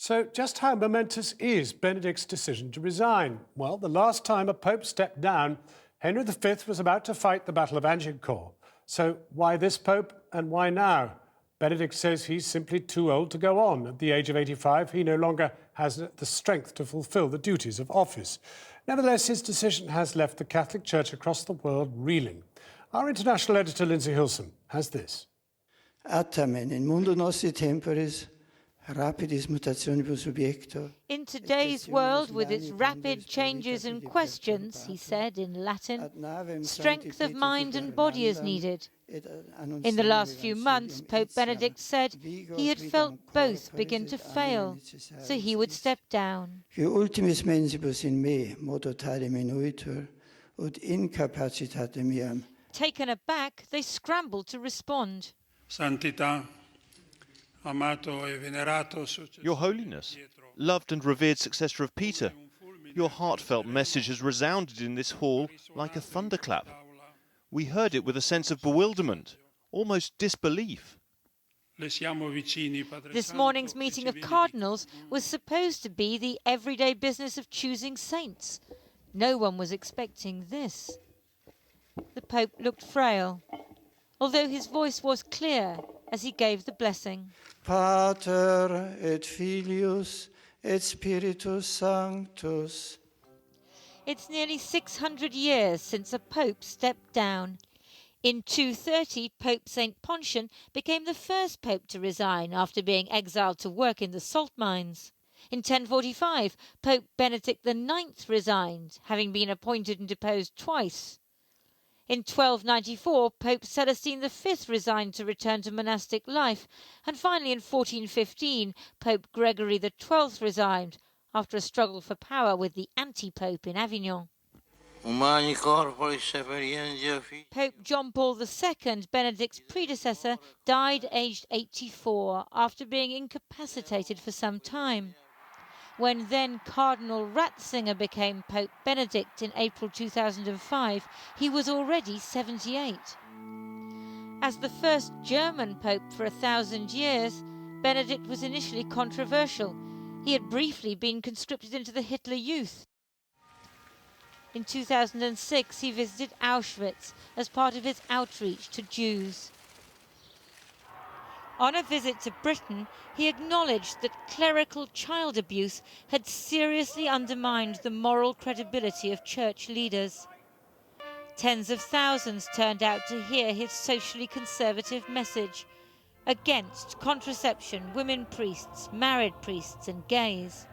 So just how momentous is Benedict's decision to resign? Well, the last time a pope stepped down, Henry V was about to fight the Battle of Agincourt. So why this pope and why now? Benedict says he's simply too old to go on. At the age of 85, he no longer has the strength to fulfill the duties of office. Nevertheless, his decision has left the Catholic Church across the world reeling. Our international editor, Lindsay Hilson, has this. Atamen in mundo nostri temporis rapidis mutatioibus subjecto. In today's world, with its rapid changes and questions, he said in Latin, strength of mind and body is needed. In the last few months, Pope Benedict said he had felt both begin to fail, so he would step down. Ultimis mensibus in me modo tale minuitur ut incapacitate meam. Taken aback, they scrambled to respond. Santità, amato e venerato. Your Holiness, loved and revered successor of Peter, your heartfelt message has resounded in this hall like a thunderclap. We heard it with a sense of bewilderment, almost disbelief. This morning's meeting of cardinals was supposed to be the everyday business of choosing saints. No one was expecting this. The Pope looked frail, although his voice was clear as he gave the blessing. Pater et Filius et Spiritus Sanctus. It's nearly 600 years since a pope stepped down. In 230, Pope St. Pontian became the first pope to resign after being exiled to work in the salt mines. In 1045, Pope Benedict IX resigned, having been appointed and deposed twice. In 1294, Pope Celestine V resigned to return to monastic life, and finally in 1415, Pope Gregory XII resigned after a struggle for power with the anti-pope in Avignon. Pope John Paul II, Benedict's predecessor, died aged 84 after being incapacitated for some time. When then Cardinal Ratzinger became Pope Benedict in April 2005, he was already 78. As the first German pope for 1,000 years, Benedict was initially controversial. He had briefly been conscripted into the Hitler Youth. In 2006, he visited Auschwitz as part of his outreach to Jews. On a visit to Britain, he acknowledged that clerical child abuse had seriously undermined the moral credibility of church leaders. Tens of thousands turned out to hear his socially conservative message against contraception, women priests, married priests and gays.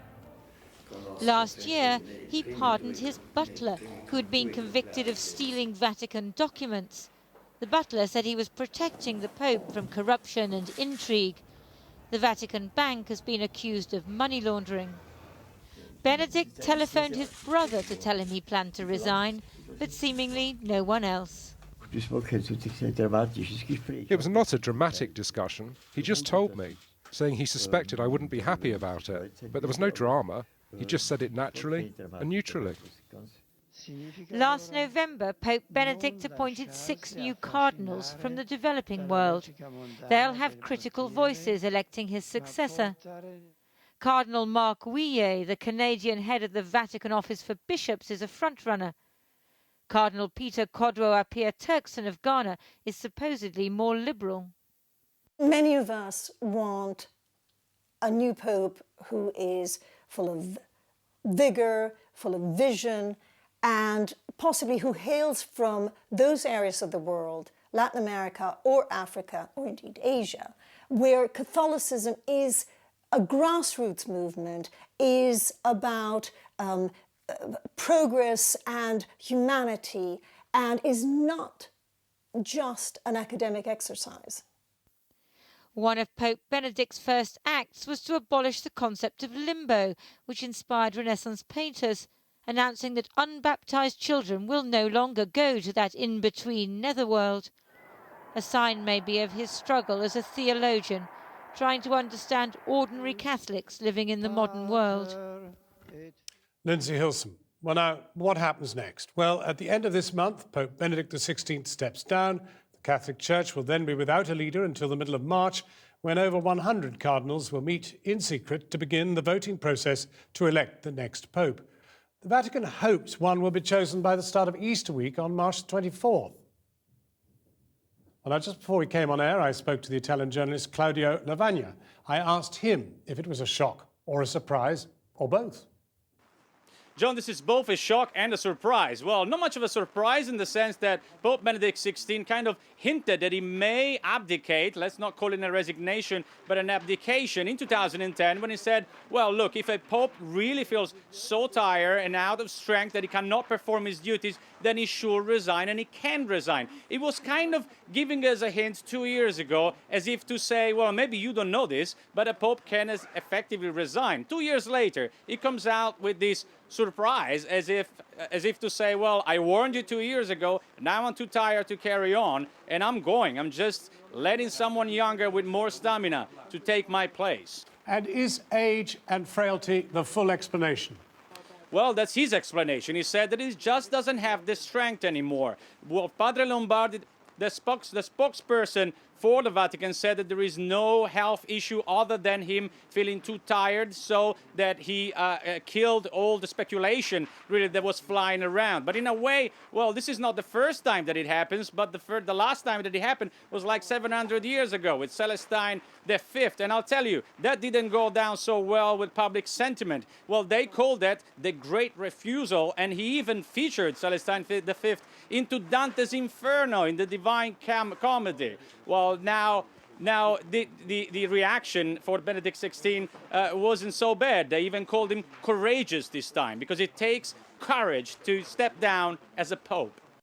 Last year, he pardoned his butler, who had been convicted of stealing Vatican documents. The butler said he was protecting the Pope from corruption and intrigue. The Vatican Bank has been accused of money laundering. Benedict telephoned his brother to tell him he planned to resign, but seemingly no one else. It was not a dramatic discussion. He just told me, saying he suspected I wouldn't be happy about it. But there was no drama. He just said it naturally and neutrally. Last November, Pope Benedict appointed 6 new cardinals from the developing world. They'll have critical voices electing his successor. Cardinal Mark Huillet, the Canadian head of the Vatican Office for Bishops, is a frontrunner. Cardinal Peter Kodwo Appiah Turkson of Ghana is supposedly more liberal. Many of us want a new pope who is full of vigor, full of vision, and possibly who hails from those areas of the world, Latin America or Africa or indeed Asia, where Catholicism is a grassroots movement, is about progress and humanity, and is not just an academic exercise. One of Pope Benedict's first acts was to abolish the concept of limbo, which inspired Renaissance painters, announcing that unbaptized children will no longer go to that in-between netherworld. A sign maybe of his struggle as a theologian, trying to understand ordinary Catholics living in the modern world. Lindsay Hilson. Well, now, what happens next? Well, at the end of this month, Pope Benedict XVI steps down. The Catholic Church will then be without a leader until the middle of March, when over 100 cardinals will meet in secret to begin the voting process to elect the next pope. The Vatican hopes one will be chosen by the start of Easter week on March 24th. Well, now, just before we came on air, I spoke to the Italian journalist Claudio Lavagna. I asked him if it was a shock or a surprise or both. John, this is both a shock and a surprise. Well, not much of a surprise in the sense that Pope Benedict XVI kind of hinted that he may abdicate, let's not call it a resignation, but an abdication in 2010 when he said, well, look, if a pope really feels so tired and out of strength that he cannot perform his duties, then he should resign, and he can resign. It was kind of giving us a hint 2 years ago, as if to say, well, maybe you don't know this, but a pope can effectively resign. 2 years later, he comes out with this surprise, as if to say, well, I warned you 2 years ago, now I'm too tired to carry on, and I'm going. I'm just letting someone younger with more stamina to take my place. And is age and frailty the full explanation? Well, that's his explanation. He said that he just doesn't have the strength anymore. Well, Padre Lombardi, the spokesperson for the Vatican, said that there is no health issue other than him feeling too tired, so that he killed all the speculation really that was flying around. But in a way, well, this is not the first time that it happens, but the last time that it happened was like 700 years ago with Celestine V. And I'll tell you, that didn't go down so well with public sentiment. Well, they called that the Great Refusal, and he even featured Celestine V into Dante's Inferno in the Divine Comedy. Well, now the reaction for Benedict XVI wasn't so bad. They even called him courageous this time, because it takes courage to step down as a pope.